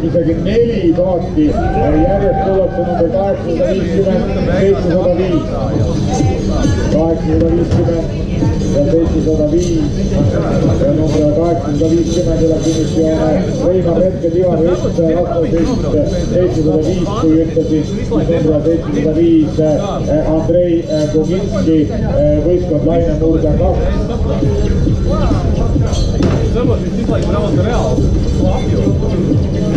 isegi 4 saati järjest tuleb see number 850, 705, 850 ja 705 ja number 850 tuleb Dimitsioone Reimar Retke, Ivar Rist, Rasmus 705, kui ütlesin, number 705 Andrei Koginski, võistkond Laine Murda 2. Sõlmas vist like when I was real slapio.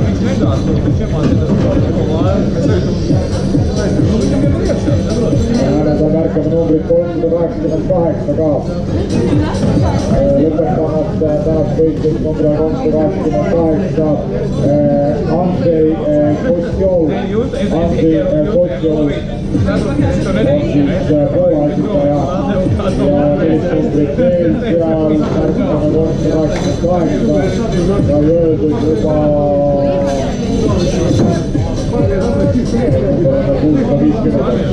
Miks nenda tema ta märkab numbrit 388 ka. Lõpetamas tänast võistlust number 388 Andrei Kostjov on siis Poola esitaja ja numbrit veel seal märkame 388 ja öeldud juba 650.